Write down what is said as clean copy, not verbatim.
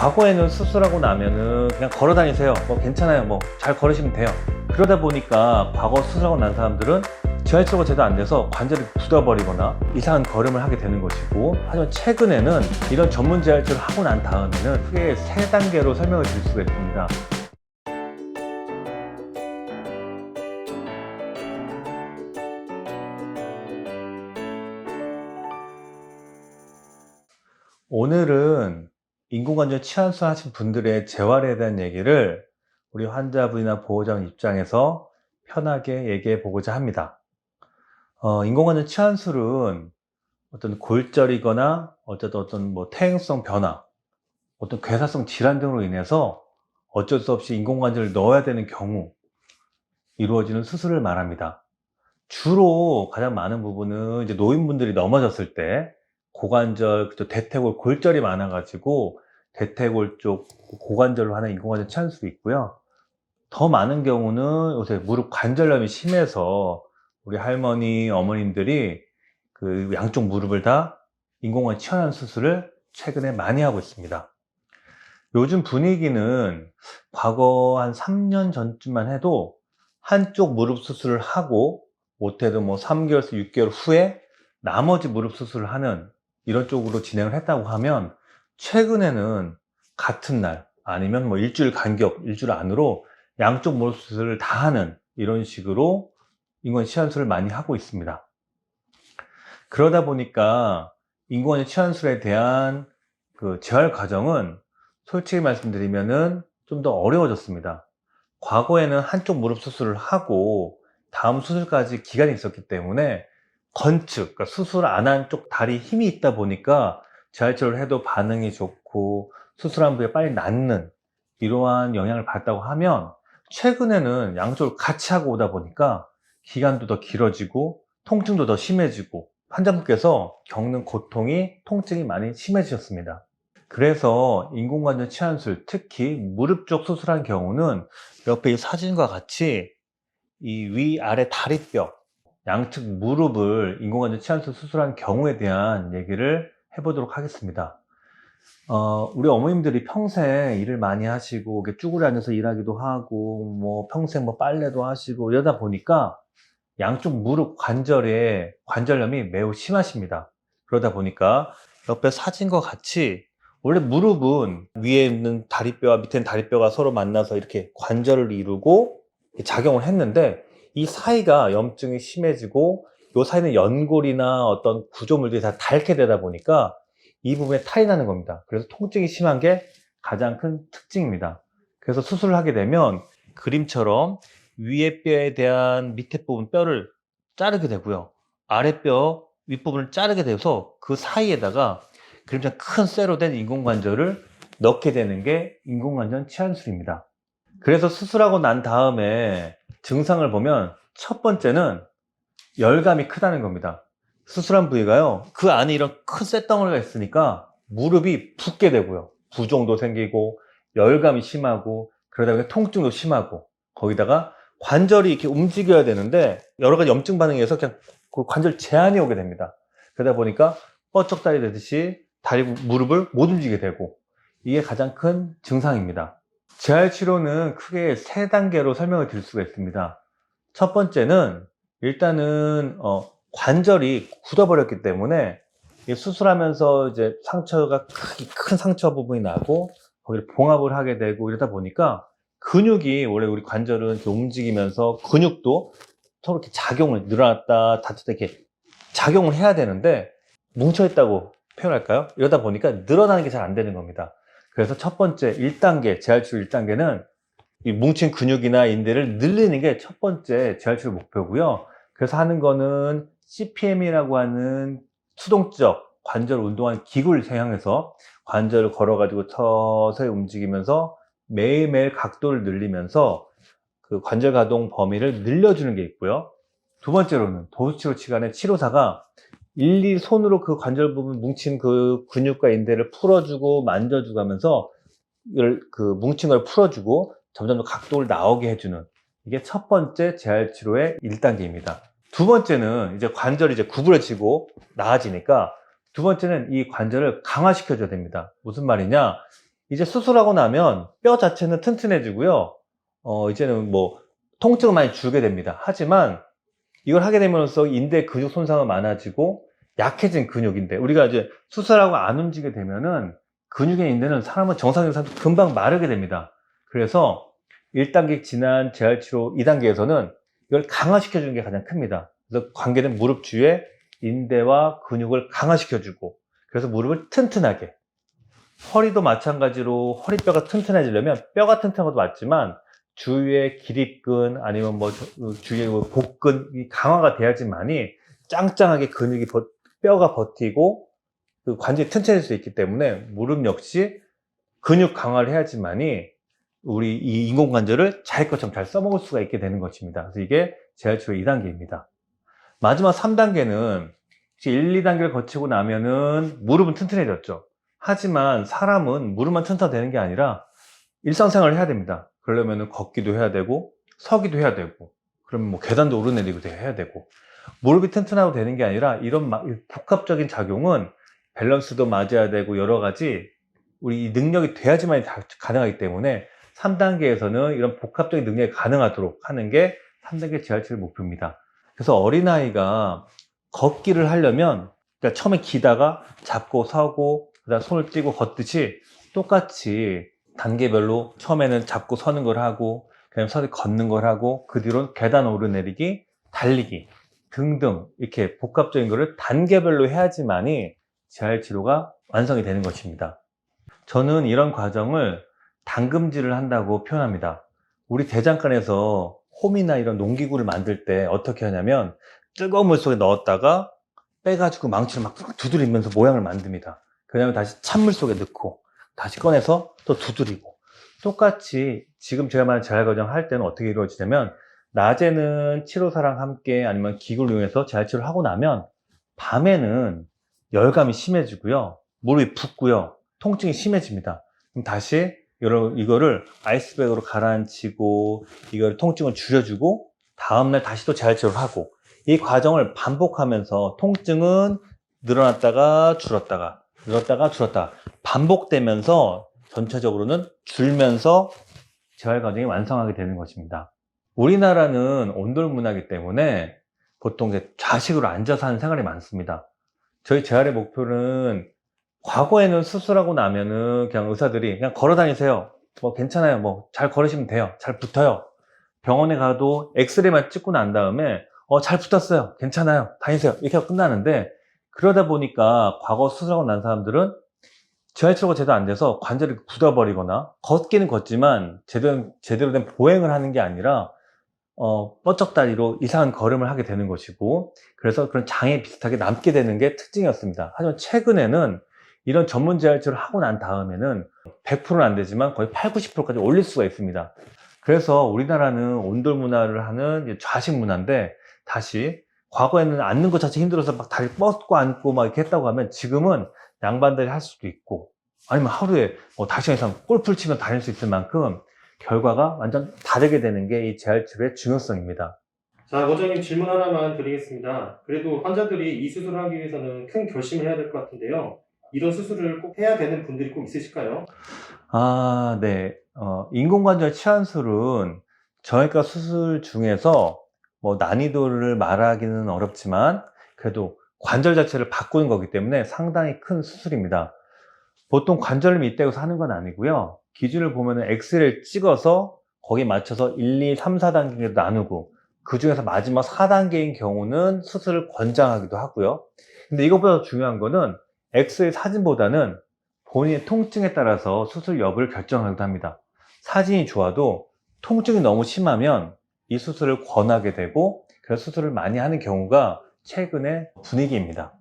과거에는 수술하고 나면은 그냥 걸어 다니세요. 괜찮아요. 잘 걸으시면 돼요. 그러다 보니까 과거 수술하고 난 사람들은 지하철가 제대로 안 돼서 관절이 굳어버리거나 이상한 걸음을 하게 되는 것이고, 하지만 최근에는 이런 전문 지하철을 하고 난 다음에는 크게 세 단계로 설명을 드릴 수가 있습니다. 오늘은 인공관절 치환술 하신 분들의 재활에 대한 얘기를 우리 환자분이나 보호자분 입장에서 편하게 얘기해 보고자 합니다. 인공관절 치환술은 어떤 골절이거나 어떤 퇴행성 변화, 어떤 괴사성 질환 등으로 인해서 어쩔 수 없이 인공관절을 넣어야 되는 경우 이루어지는 수술을 말합니다. 주로 가장 많은 부분은 이제 노인분들이 넘어졌을 때 고관절, 대퇴골 골절이 많아가지고 대퇴골 쪽 고관절로 하는 인공관절 치환술이 있고요. 더 많은 경우는 요새 무릎 관절염이 심해서 우리 할머니, 어머님들이 그 양쪽 무릎을 다 인공관절 치환 수술을 최근에 많이 하고 있습니다. 요즘 분위기는 과거 한 3년 전쯤만 해도 한쪽 무릎 수술을 하고 못해도 3개월에서 6개월 후에 나머지 무릎 수술을 하는 이런 쪽으로 진행을 했다고 하면, 최근에는 같은 날 아니면 일주일 간격, 일주일 안으로 양쪽 무릎 수술을 다 하는 이런 식으로 인공관절 치환술을 많이 하고 있습니다. 그러다 보니까 인공관절 치환술에 대한 그 재활 과정은 솔직히 말씀드리면은 좀 더 어려워졌습니다. 과거에는 한쪽 무릎 수술을 하고 다음 수술까지 기간이 있었기 때문에 건축, 그러니까 수술 안 한 쪽 다리 힘이 있다 보니까 재활치료를 해도 반응이 좋고 수술한 부위에 빨리 낫는 이러한 영향을 받았다고 하면, 최근에는 양쪽을 같이 하고 오다 보니까 기간도 더 길어지고 통증도 더 심해지고 환자분께서 겪는 고통이, 통증이 많이 심해지셨습니다. 그래서 인공관절 치환술, 특히 무릎 쪽 수술한 경우는 옆에 이 사진과 같이 이 위아래 다리뼈, 양측 무릎을 인공관절 치환술 수술한 경우에 대한 얘기를 해보도록 하겠습니다. 우리 어머님들이 평생 일을 많이 하시고 쭈그려 앉아서 일하기도 하고 평생 빨래도 하시고 이러다 보니까 양쪽 무릎 관절에 관절염이 매우 심하십니다. 그러다 보니까 옆에 사진과 같이, 원래 무릎은 위에 있는 다리뼈와 밑에 있는 다리뼈가 서로 만나서 이렇게 관절을 이루고 작용을 했는데, 이 사이가 염증이 심해지고 이 사이는 연골이나 어떤 구조물들이 다 닳게 되다 보니까 이 부분에 탈이 나는 겁니다. 그래서 통증이 심한 게 가장 큰 특징입니다. 그래서 수술을 하게 되면 그림처럼 위에 뼈에 대한 밑에 부분 뼈를 자르게 되고요, 아랫뼈 윗부분을 자르게 돼서 그 사이에다가 그림처럼 큰 쇠로 된 인공관절을 넣게 되는 게 인공관절 치환술입니다. 그래서 수술하고 난 다음에 증상을 보면 첫 번째는 열감이 크다는 겁니다. 수술한 부위가요, 그 안에 이런 큰 쇳덩어리가 있으니까 무릎이 붓게 되고요, 부종도 생기고 열감이 심하고 그러다 보니 통증도 심하고, 거기다가 관절이 이렇게 움직여야 되는데 여러 가지 염증 반응에 의해서 그냥 그 관절 제한이 오게 됩니다. 그러다 보니까 뻗쩍다리 되듯이 무릎을 못 움직이게 되고, 이게 가장 큰 증상입니다. 재활치료는 크게 세 단계로 설명을 드릴 수가 있습니다. 첫 번째는 일단은 관절이 굳어버렸기 때문에 수술하면서 이제 상처가 큰 상처 부분이 나고 거기를 봉합을 하게 되고 이러다 보니까 근육이, 원래 우리 관절은 이렇게 움직이면서 근육도 서로 이렇게 작용을, 늘어났다 닫혔다 이렇게 작용을 해야 되는데 뭉쳐있다고 표현할까요? 이러다 보니까 늘어나는 게 잘 안 되는 겁니다. 그래서 첫 번째 1단계, 재활치료 1단계는 이 뭉친 근육이나 인대를 늘리는 게 첫 번째 재활치료 목표고요. 그래서 하는 거는 CPM이라고 하는 수동적 관절 운동하는 기구를 사용해서 관절을 걸어가지고 서서히 움직이면서 매일매일 각도를 늘리면서 그 관절 가동 범위를 늘려주는 게 있고요. 두 번째로는 도수치료 시간에 치료사가 일일이 손으로 그 관절 부분 뭉친 그 근육과 인대를 풀어주고 만져주고 하면서 그 뭉친 걸 풀어주고 점점 더 각도를 나오게 해주는, 이게 첫 번째 재활치료의 1단계입니다. 두 번째는 이제 관절이 이제 구부러지고 나아지니까 두 번째는 이 관절을 강화시켜줘야 됩니다. 무슨 말이냐? 이제 수술하고 나면 뼈 자체는 튼튼해지고요. 이제는 뭐 통증은 많이 줄게 됩니다. 하지만 이걸 하게 됨으로써 인대 근육 손상은 많아지고 약해진 근육인데, 우리가 이제 수술하고 안 움직이게 되면은 근육의 인대는 사람은 정상인 사람도 금방 마르게 됩니다. 그래서 1단계 지난 재활치료 2단계에서는 이걸 강화시켜 주는 게 가장 큽니다. 그래서 관계된 무릎 주위에 인대와 근육을 강화시켜 주고, 그래서 무릎을 튼튼하게, 허리도 마찬가지로 허리뼈가 튼튼해지려면 뼈가 튼튼한 것도 맞지만 주위에 기립근 아니면 뭐 주위에 복근이 강화가 돼야지만이 짱짱하게 뼈가 버티고 그 관절이 튼튼해질 수 있기 때문에 무릎 역시 근육 강화를 해야지만이 우리 이 인공관절을 자기 것처럼 잘 써먹을 수가 있게 되는 것입니다. 그래서 이게 재활치료 2단계입니다. 마지막 3단계는 1, 2단계를 거치고 나면은 무릎은 튼튼해졌죠. 하지만 사람은 무릎만 튼튼되는 게 아니라 일상생활을 해야 됩니다. 그러려면 걷기도 해야 되고 서기도 해야 되고, 그러면 뭐 계단도 오르내리기도 해야 되고, 무릎이 튼튼하고 되는 게 아니라 이런 복합적인 작용은 밸런스도 맞아야 되고 여러 가지 우리 능력이 돼야지만 가능하기 때문에 3단계에서는 이런 복합적인 능력이 가능하도록 하는 게 3단계 재활치료 목표입니다. 그래서 어린아이가 걷기를 하려면, 그러니까 처음에 기다가 잡고 서고 그다음 손을 떼고 걷듯이 똑같이 단계별로 처음에는 잡고 서는 걸 하고, 그다음에 서서 걷는 걸 하고, 그 뒤로는 계단 오르내리기, 달리기 등등 이렇게 복합적인 거를 단계별로 해야지만이 재활치료가 완성이 되는 것입니다. 저는 이런 과정을 담금질을 한다고 표현합니다. 우리 대장간에서 홈이나 이런 농기구를 만들 때 어떻게 하냐면 뜨거운 물 속에 넣었다가 빼가지고 망치로 막 두드리면서 모양을 만듭니다. 그 다음에 다시 찬물 속에 넣고 다시 꺼내서 또 두드리고, 똑같이 지금 제가 말한 재활과정 할 때는 어떻게 이루어지냐면, 낮에는 치료사랑 함께 아니면 기구를 이용해서 재활치료를 하고 나면 밤에는 열감이 심해지고요, 무릎이 붓고요, 통증이 심해집니다. 그럼 다시 이거를 아이스백으로 가라앉히고 이걸 통증을 줄여주고 다음날 다시 또 재활치료를 하고, 이 과정을 반복하면서 통증은 늘어났다가 줄었다가 늘었다가 줄었다가 반복되면서 전체적으로는 줄면서 재활 과정이 완성하게 되는 것입니다. 우리나라는 온돌 문화이기 때문에 보통 이제 좌식으로 앉아서 하는 생활이 많습니다. 저희 재활의 목표는, 과거에는 수술하고 나면은 그냥 의사들이 그냥 걸어 다니세요, 뭐 괜찮아요, 뭐 잘 걸으시면 돼요, 잘 붙어요. 병원에 가도 엑스레이만 찍고 난 다음에 잘 붙었어요, 괜찮아요, 다니세요, 이렇게 하고 끝나는데, 그러다 보니까 과거 수술하고 난 사람들은 재활치료가 제대로 안 돼서 관절이 굳어버리거나, 걷기는 걷지만 제대로 된 보행을 하는 게 아니라 뻗쩍다리로 이상한 걸음을 하게 되는 것이고, 그래서 그런 장애 비슷하게 남게 되는 게 특징이었습니다. 하지만 최근에는 이런 전문 재활치료를 하고 난 다음에는 100%는 안 되지만 거의 8, 90%까지 올릴 수가 있습니다. 그래서 우리나라는 온돌 문화를 하는 좌식 문화인데, 다시 과거에는 앉는 것 자체 힘들어서 막 다리 뻗고 앉고 막 이렇게 했다고 하면, 지금은 양반다리 할 수도 있고 아니면 하루에 5시간 이상 골프를 치며 다닐 수 있을 만큼 결과가 완전 다르게 되는 게 이 재활치료의 중요성입니다. 자, 원장님 질문 하나만 드리겠습니다. 그래도 환자들이 이 수술을 하기 위해서는 큰 결심을 해야 될 것 같은데요. 이런 수술을 꼭 해야 되는 분들이 꼭 있으실까요? 네. 인공관절 치환술은 정형외과 수술 중에서 뭐 난이도를 말하기는 어렵지만 그래도 관절 자체를 바꾸는 거기 때문에 상당히 큰 수술입니다. 보통 관절을 밑대고서 하는 건 아니고요. 기준을 보면은 엑스레이를 찍어서 거기에 맞춰서 1, 2, 3, 4단계로 나누고, 그 중에서 마지막 4단계인 경우는 수술을 권장하기도 하고요. 근데 이것보다 중요한 거는 엑스레이 사진보다는 본인의 통증에 따라서 수술 여부를 결정하기도 합니다. 사진이 좋아도 통증이 너무 심하면 이 수술을 권하게 되고, 그래서 수술을 많이 하는 경우가 최근의 분위기입니다.